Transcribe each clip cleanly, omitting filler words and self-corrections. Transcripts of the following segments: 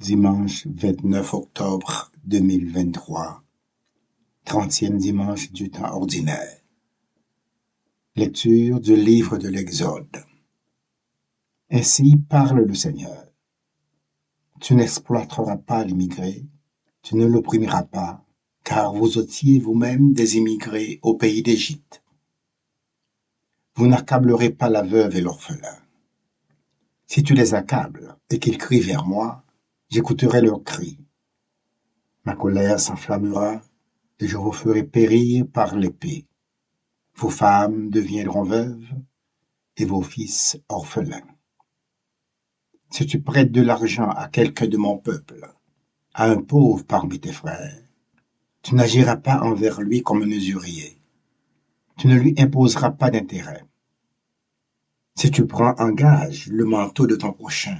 Dimanche 29 octobre 2023, 30e dimanche du temps ordinaire. Lecture du livre de l'Exode. Ainsi parle le Seigneur. Tu n'exploiteras pas l'immigré, tu ne l'opprimeras pas, car vous étiez vous-même des immigrés au pays d'Égypte. Vous n'accablerez pas la veuve et l'orphelin. Si tu les accables et qu'ils crient vers moi, j'écouterai leurs cris. Ma colère s'enflammera et je vous ferai périr par l'épée. Vos femmes deviendront veuves et vos fils orphelins. Si tu prêtes de l'argent à quelqu'un de mon peuple, à un pauvre parmi tes frères, tu n'agiras pas envers lui comme un usurier. Tu ne lui imposeras pas d'intérêt. Si tu prends en gage le manteau de ton prochain,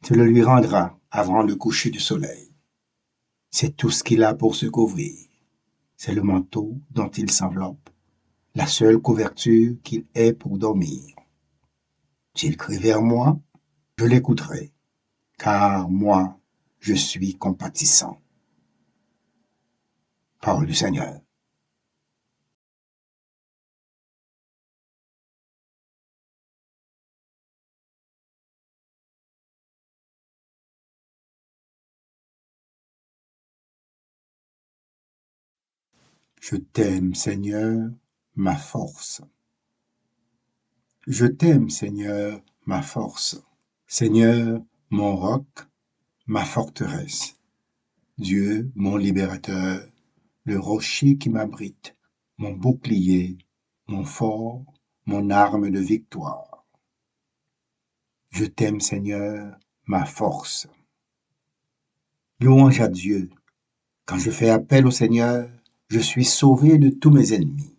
tu le lui rendras avant le coucher du soleil. C'est tout ce qu'il a pour se couvrir. C'est le manteau dont il s'enveloppe, la seule couverture qu'il ait pour dormir. S'il crie vers moi, je l'écouterai, car moi, je suis compatissant. Parole du Seigneur. Je t'aime, Seigneur, ma force. Je t'aime, Seigneur, ma force. Seigneur, mon roc, ma forteresse. Dieu, mon libérateur, le rocher qui m'abrite, mon bouclier, mon fort, mon arme de victoire. Je t'aime, Seigneur, ma force. Louange à Dieu. Quand je fais appel au Seigneur, je suis sauvé de tous mes ennemis.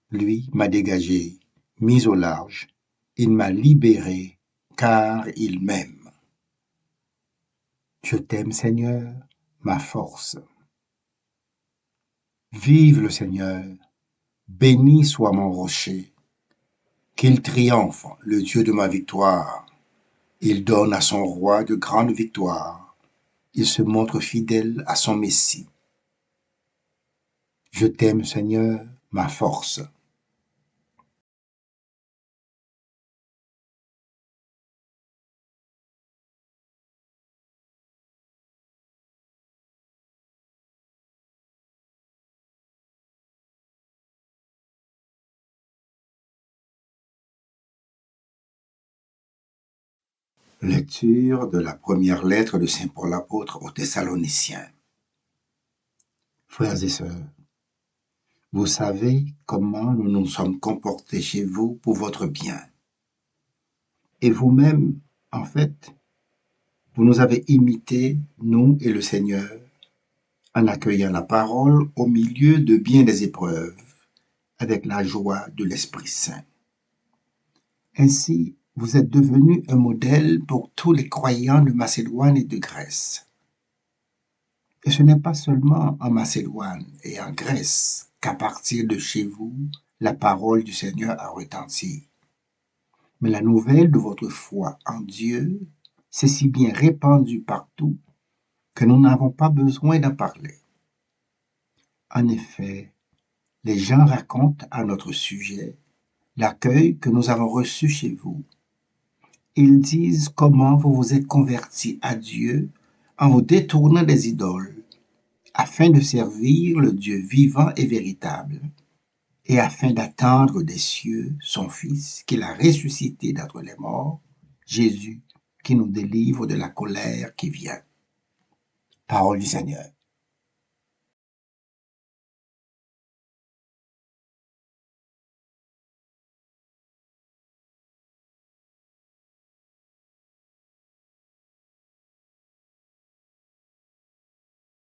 Lui m'a dégagé, mis au large. Il m'a libéré, car il m'aime. Je t'aime, Seigneur, ma force. Vive le Seigneur, béni soit mon rocher. Qu'il triomphe, le Dieu de ma victoire. Il donne à son roi de grandes victoires. Il se montre fidèle à son Messie. Je t'aime, Seigneur, ma force. Lecture de la première lettre de Saint Paul apôtre aux Thessaloniciens. Frères et sœurs, vous savez comment nous nous sommes comportés chez vous pour votre bien. Et vous-même, en fait, vous nous avez imités, nous et le Seigneur, en accueillant la parole au milieu de bien des épreuves, avec la joie de l'Esprit Saint. Ainsi, vous êtes devenus un modèle pour tous les croyants de Macédoine et de Grèce. Et ce n'est pas seulement en Macédoine et en Grèce qu'à partir de chez vous, la parole du Seigneur a retenti. Mais la nouvelle de votre foi en Dieu s'est si bien répandue partout que nous n'avons pas besoin d'en parler. En effet, les gens racontent à notre sujet l'accueil que nous avons reçu chez vous. Ils disent comment vous vous êtes convertis à Dieu en vous détournant des idoles, afin de servir le Dieu vivant et véritable, et afin d'attendre des cieux son Fils qu'il a ressuscité d'entre les morts, Jésus, qui nous délivre de la colère qui vient. Parole du Seigneur.